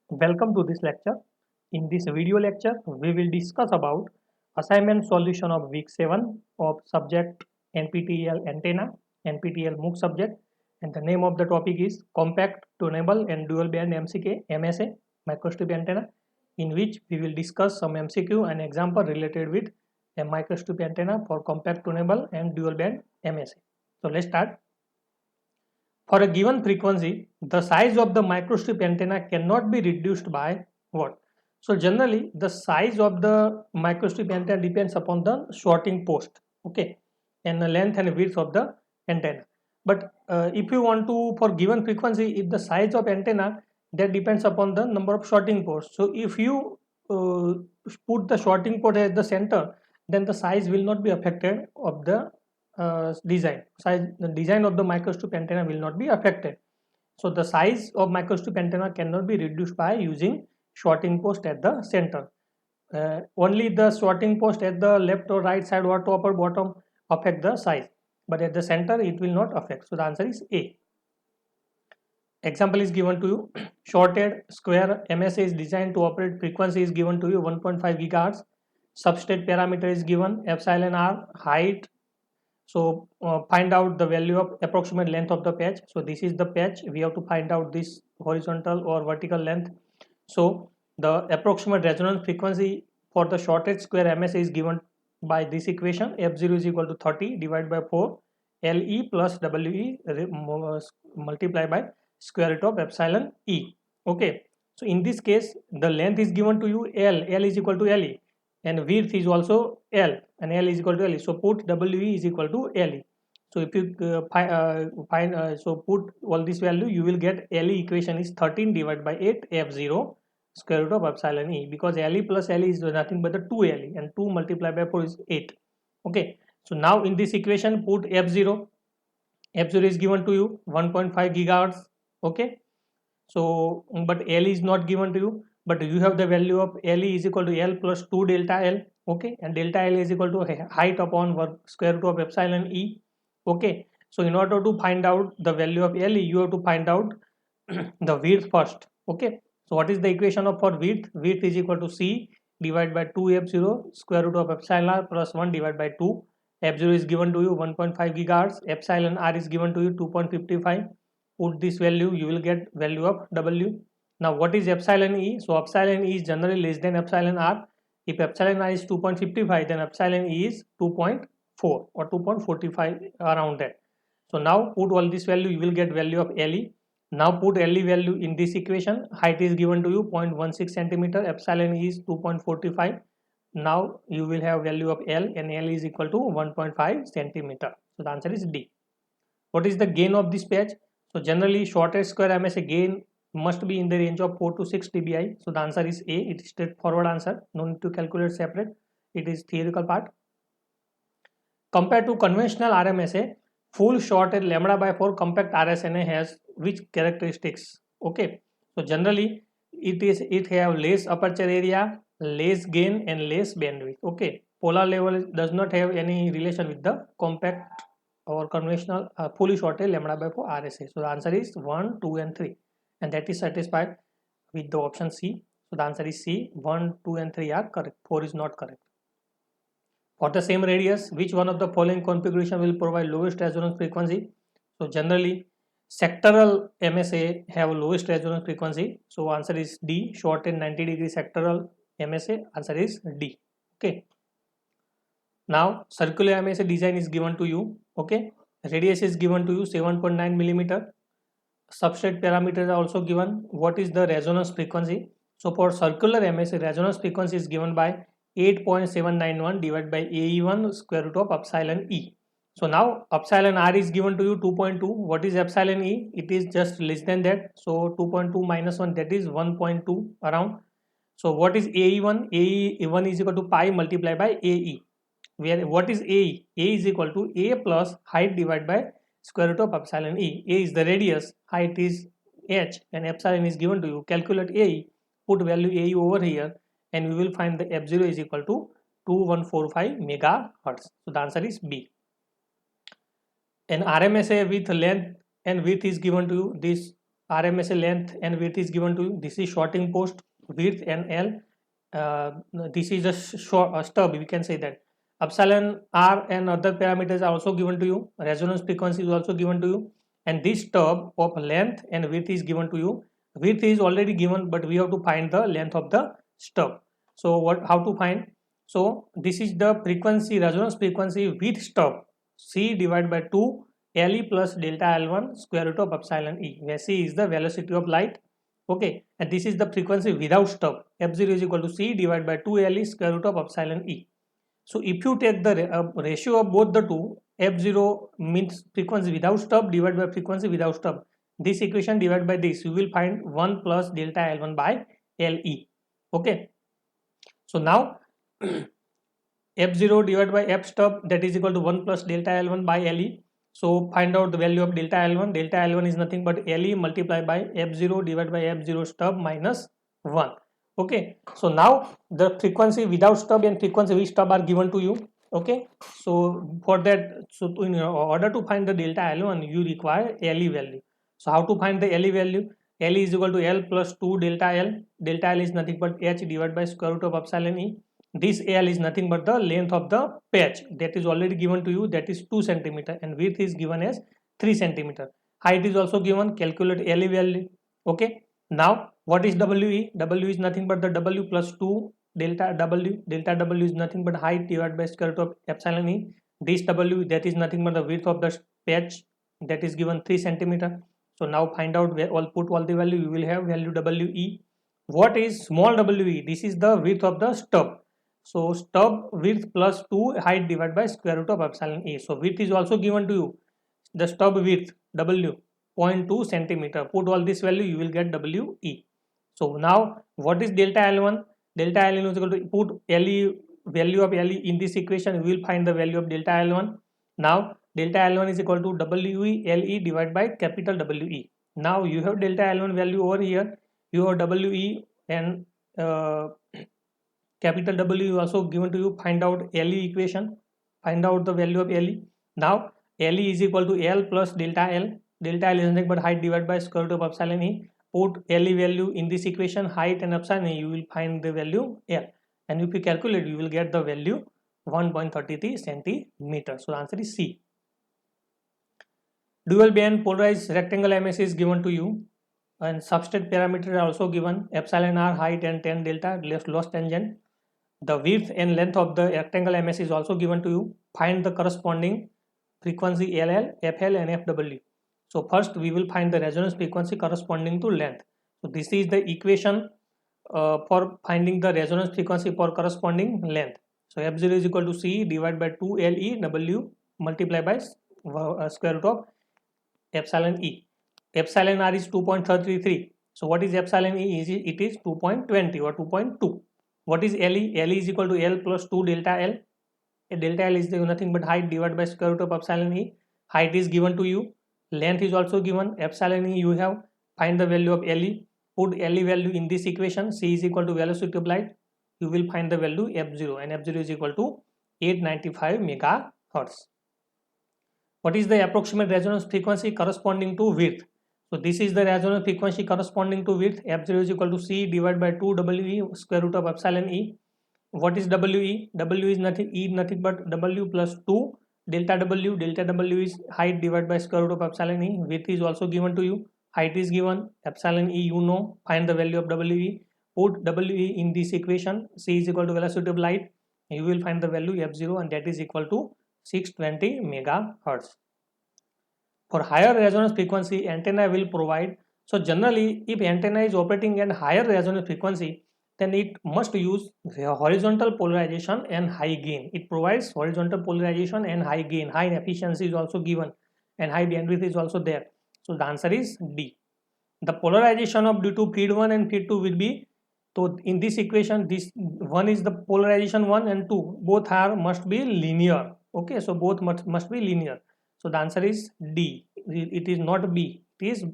Welcome to this lecture. In this video lecture, we will discuss about assignment solution of week 7 of subject NPTEL antenna, NPTEL MOOC subject, and the name of the topic is compact tunable and dual band MCK MSA microstrip antenna, in which we will discuss some MCQ and example related with a microstrip antenna for compact tunable and dual band MSA. So let's start. For a given frequency, the size of the microstrip antenna cannot be reduced by what? So generally, the size of the microstrip antenna depends upon the sorting post, okay, and the length and width of the antenna. But if you want to, for given frequency, if the size of antenna, that depends upon the number of sorting posts. So if you put the sorting port at the center, then the size will not be affected of the the design of the microstrip antenna will not be affected. So the size of microstrip antenna cannot be reduced by using sorting post at the center. Only the sorting post at the left or right side or top or bottom affect the size, but at the center it will not affect. So the answer is A. Example is given to you. Shorted square MSA is designed to operate. Frequency is given to you 1.5 gigahertz. Substrate parameter is given epsilon r. Height. So find out the value of approximate length of the patch. So this is the patch. We have to find out this horizontal or vertical length. So the approximate resonance frequency for the shorted square MSA is given by this equation. F0 is equal to 30 divided by 4 LE plus WE multiplied by square root of epsilon E. Okay. So in this case, the length is given to you L is equal to LE, and width is also L, and L is equal to LE. So put WE is equal to LE. So if you so put all this value, you will get LE equation is 13 divided by 8 F0 square root of epsilon E, because LE plus LE is nothing but the 2 LE, and 2 multiplied by 4 is 8. Okay. So now in this equation put F0. F0 is given to you 1.5 gigahertz. Okay. So but L is not given to you, but you have the value of LE is equal to L plus 2 delta L. Okay, and delta L is equal to height upon square root of epsilon E. Okay, so in order to find out the value of LE, you have to find out the width first. Okay, so what is the equation of for width? Width is equal to C divided by 2F0 square root of epsilon R plus 1 divided by 2. F0 is given to you 1.5 gigahertz, epsilon R is given to you 2.55. Put this value, you will get value of W. Now what is epsilon E? So epsilon E is generally less than epsilon R. If epsilon R is 2.55, then epsilon E is 2.4 or 2.45, around that. So now put all this value, you will get value of LE. Now put LE value in this equation. Height is given to you 0.16 centimeter, epsilon E is 2.45. Now you will have value of L, and L is equal to 1.5 centimeter. So the answer is D. What is the gain of this patch? So generally shortest square MSA gain must be in the range of 4 to 6 dBi. So the answer is A. It is straightforward answer. No need to calculate separate. It is theoretical part. Compared to conventional RMSA, full shorted lambda by 4 compact RSNA has which characteristics? Okay. So generally it have less aperture area, less gain, and less bandwidth. Okay. Polar level does not have any relation with the compact or conventional fully shorted lambda by 4 RSA. So the answer is 1, 2 and 3, and that is satisfied with the option C. So the answer is C. 1, 2 and 3 are correct. 4 is not correct. For the same radius, which one of the following configuration will provide lowest resonance frequency? So generally sectoral MSA have lowest resonance frequency. So answer is D. Shorted 90-degree sectoral MSA. Answer is D. Okay. Now circular MSA design is given to you. Okay, radius is given to you 7.9 millimeter. Substrate parameters are also given. What is the resonance frequency? So for circular MSA, resonance frequency is given by 8.791 divided by AE1 square root of epsilon E. So now epsilon R is given to you 2.2. What is epsilon E? It is just less than that. So 2.2 minus 1, that is 1.2 around. So what is AE1? AE1 is equal to pi multiplied by AE. Where what is AE? A is equal to A plus height divided by square root of epsilon E. A is the radius, height is h, and epsilon is given to you. Calculate AE, put value AE over here, and we will find the F0 is equal to 2145 megahertz. So the answer is B. An RMSA with length and width is given to you. This RMSA length and width is given to you. This is shorting post width and L. This is a stub, we can say that. Epsilon R and other parameters are also given to you. Resonance frequency is also given to you, and this stub of length and width is given to you. Width is already given, but we have to find the length of the stub. So how to find? So this is the frequency, resonance frequency with stub, C divided by 2 Le plus delta L1 square root of epsilon E, where C is the velocity of light. Okay, and this is the frequency without stub. F0 is equal to C divided by 2 Le square root of epsilon E. So if you take the ratio of both the two, F0 means frequency without stub divided by frequency without stub. This equation divided by this, you will find 1 plus delta L1 by Le. Okay. So now F0 divided by F stub, that is equal to 1 plus delta L1 by Le. So find out the value of delta L1. Delta L1 is nothing but Le multiplied by F0 divided by F0 stub minus 1. Okay, so now the frequency without stub and frequency with stub are given to you. Okay, so for that, so in order to find the delta L1, you require Le value. So how to find the Le value? Le is equal to L plus 2 delta L. Delta L is nothing but H divided by square root of epsilon E. This L is nothing but the length of the patch that is already given to you, that is 2 centimeter, and width is given as 3 centimeter. Height is also given. Calculate Le value. Okay, now what is WE? W is nothing but the W plus 2 delta W. Delta W is nothing but height divided by square root of epsilon E. This W, that is nothing but the width of the patch, that is given 3 centimeter. So now find out, put all the value, you will have value WE. What is small WE? This is the width of the stub. So stub width plus 2 height divided by square root of epsilon E. So width is also given to you. The stub width W 0.2 centimeter. Put all this value, you will get WE. So now what is delta L1? Delta L1 is equal to, put Le value of Le in this equation, we will find the value of delta L1. Now delta L1 is equal to WE Le divided by capital WE. Now you have delta L1 value over here. You have WE and capital W is also given to you. Find out Le equation. Find out the value of Le. Now Le is equal to L plus delta L. Delta L is nothing but height divided by square root of epsilon E. Put Le value in this equation, height and epsilon E, you will find the value L. And if you calculate, you will get the value 1.33 centimeter. So the answer is C. Dual band polarized rectangle MS is given to you, and substrate parameter are also given. Epsilon R, height and tan delta, loss tangent. The width and length of the rectangle MS is also given to you. Find the corresponding frequency LL, FL and FW. So first we will find the resonance frequency corresponding to length. So this is the equation for finding the resonance frequency for corresponding length. So F0 is equal to C divided by 2 Le W multiplied by square root of epsilon E. Epsilon R is 2.33. So what is epsilon E? It is 2.20 or 2.2. What is Le? Le is equal to L plus 2 delta L. Delta L is nothing but height divided by square root of epsilon E. Height is given to you. Length is also given. Epsilon E you have. Find the value of Le. Put Le value in this equation. C is equal to velocity of light. You will find the value F0, and F0 is equal to 895 megahertz. What is the approximate resonance frequency corresponding to width? So this is the resonance frequency corresponding to width. F0 is equal to C divided by 2 WE square root of epsilon E. What is WE? W is nothing but W plus 2 delta W. Delta W is height divided by square root of epsilon E. Width is also given to you. Height is given. Epsilon E you know. Find the value of WE. Put WE in this equation. C is equal to velocity of light. You will find the value F0, and that is equal to 620 megahertz. For higher resonance frequency, antenna will provide. So generally, if antenna is operating at higher resonance frequency, then it must use horizontal polarization and high gain. It provides horizontal polarization and high gain. High efficiency is also given, and high bandwidth is also there. So the answer is D. The polarization of due to feed 1 and feed 2 will be, so in this equation, this one is the polarization 1 and 2. Both must be linear. Okay, so both must be linear. So the answer is D. It is not B. It is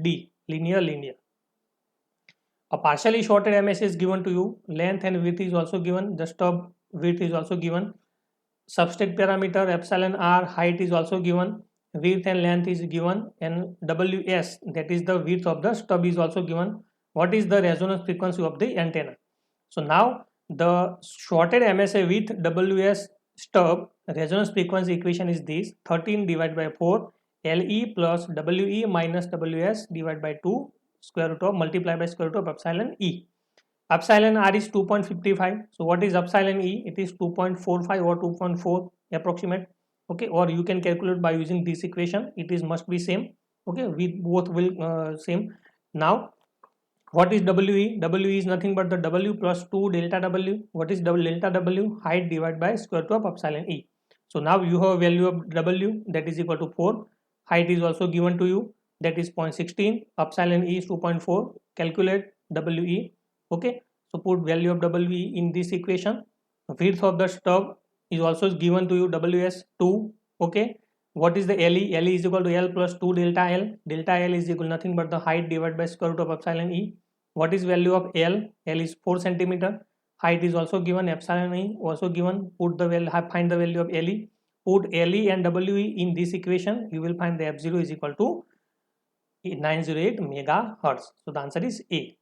D. Linear. A partially shorted MS is given to you. Length and width is also given. The stub width is also given. Substrate parameter epsilon R, height is also given. width and length is given, and WS, that is the width of the stub, is also given. What is the resonance frequency of the antenna? So now the shorted MSA with WS stub resonance frequency equation is this: 13 divided by 4 LE plus WE minus WS divided by 2 square root of multiplied by square root of epsilon E. Epsilon R is 2.55. So what is epsilon E? It is 2.45 or 2.4 approximate. Okay, or you can calculate by using this equation. It is must be same. Okay, we both will same. Now what is WE? WE is nothing but the W plus 2 delta W. What is delta W? Height divided by square root of epsilon E. So now you have a value of W, that is equal to 4. Height is also given to you, that is 0.16. Epsilon E is 2.4. Calculate WE. Okay, so put value of WE in this equation. Width of the stub is also given to you, WS 2. Okay, what is the LE? LE is equal to L plus 2 delta L. Delta L is equal to nothing but the height divided by square root of epsilon E. What is value of L? L is 4 centimeter. Height is also given, epsilon E also given. Put the value, find the value of LE. Put LE and WE in this equation. You will find the F0 is equal to 908 megahertz. So the answer is A.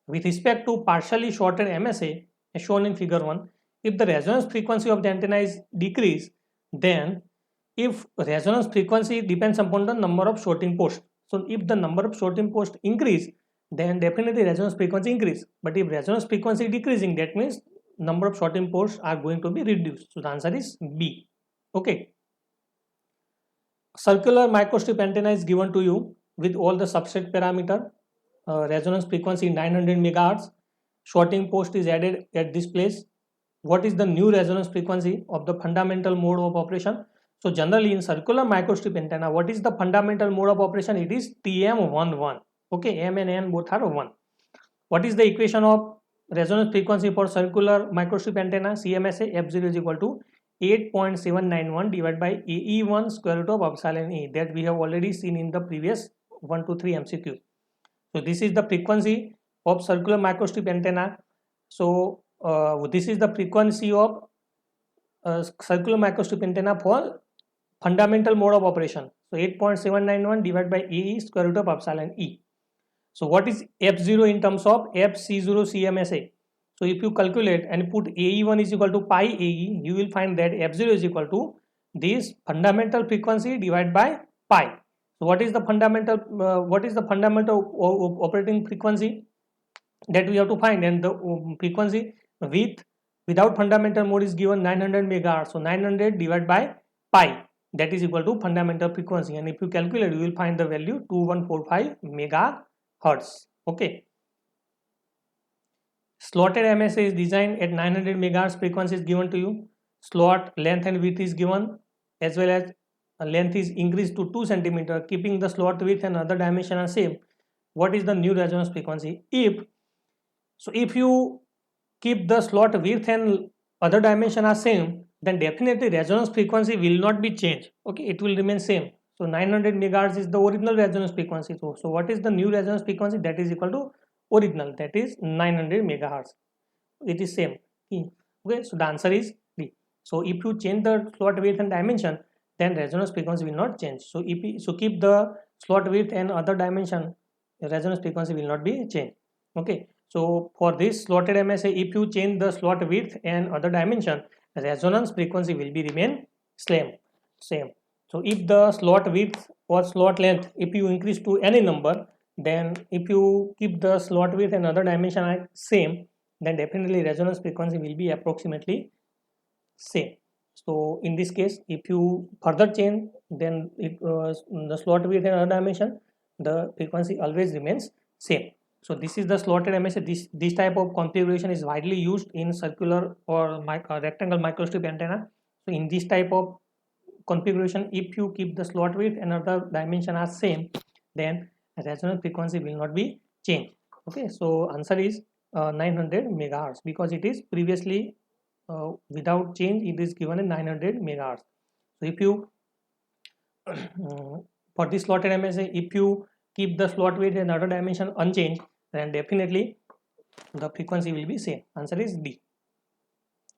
With respect to partially shorted MSA, as shown in figure 1, if the resonance frequency of the antenna is decreased, then if resonance frequency depends upon the number of shorting posts. So if the number of shorting posts increase, then definitely resonance frequency increase. But if resonance frequency decreasing, that means number of shorting posts are going to be reduced. So the answer is B. Okay. Circular microstrip antenna is given to you with all the substrate parameter. Resonance frequency 900 megahertz. Shorting post is added at this place. What is the new resonance frequency of the fundamental mode of operation? So generally in circular microstrip antenna, what is the fundamental mode of operation? It is TM11. Okay, M and N both are 1. What is the equation of resonance frequency for circular microstrip antenna? CMSA F0 is equal to 8.791 divided by AE1 square root of epsilon E, that we have already seen in the previous 1 to 3 MCQ. So this is the frequency of circular microstrip antenna. So this is the frequency of circular microstrip antenna for fundamental mode of operation. So 8.791 divided by AE square root of epsilon E. So what is F0 in terms of FC0 CMSA? So if you calculate and put AE1 is equal to pi AE, you will find that F0 is equal to this fundamental frequency divided by pi. So what is the fundamental operating frequency that we have to find? And the frequency without fundamental mode is given 900 megahertz. So 900 divided by pi, that is equal to fundamental frequency, and if you calculate, you will find the value 2145 megahertz. Okay. Slotted MSA is designed at 900 megahertz. Frequency is given to you. Slot length and width is given, as well as length is increased to 2 centimeter, keeping the slot width and other dimension are same. What is the new resonance frequency? If you keep the slot width and other dimension are same, then definitely resonance frequency will not be changed. Okay, it will remain same. So 900 megahertz is the original resonance frequency. So what is the new resonance frequency? That is equal to original, that is 900 megahertz. It is same. Okay, so the answer is D. So if you change the slot width and dimension, then resonance frequency will not change. So keep the slot width and other dimension, resonance frequency will not be changed. Okay, so for this slotted MSA, if you change the slot width and other dimension, resonance frequency will be remain same. So if the slot width or slot length, if you increase to any number, then if you keep the slot width and other dimension are same, then definitely resonance frequency will be approximately same. So in this case, if you further change, then the slot width and other dimension, the frequency always remains same. So this is the slotted MSA. This type of configuration is widely used in circular or rectangle microstrip antenna. So in this type of configuration, if you keep the slot width and other dimension are same, then resonance frequency will not be changed. Okay, so answer is 900 megahertz, because it is previously without change, it is given in 900 megahertz. So if you for this slotted MSA, if you keep the slot width and other dimension unchanged, then definitely the frequency will be same. Answer is D.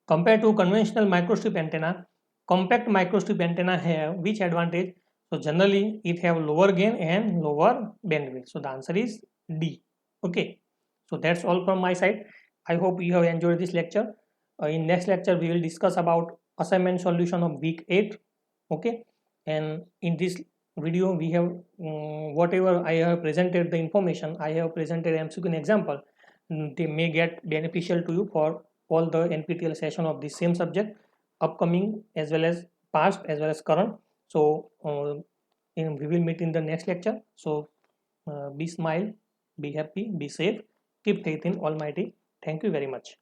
Compared to conventional microstrip antenna, compact microstrip antenna have which advantage? So generally it have lower gain and lower bandwidth. So the answer is D. Okay. So that's all from my side. I hope you have enjoyed this lecture. In next lecture we will discuss about assignment solution of week 8. Okay. And in this video we have whatever I have presented the information, I have presented MCQ example. They may get beneficial to you for all the NPTEL session of the same subject, upcoming as well as past as well as current. So we will meet in the next lecture. So be smile, be happy, be safe, keep faith in Almighty. Thank you very much.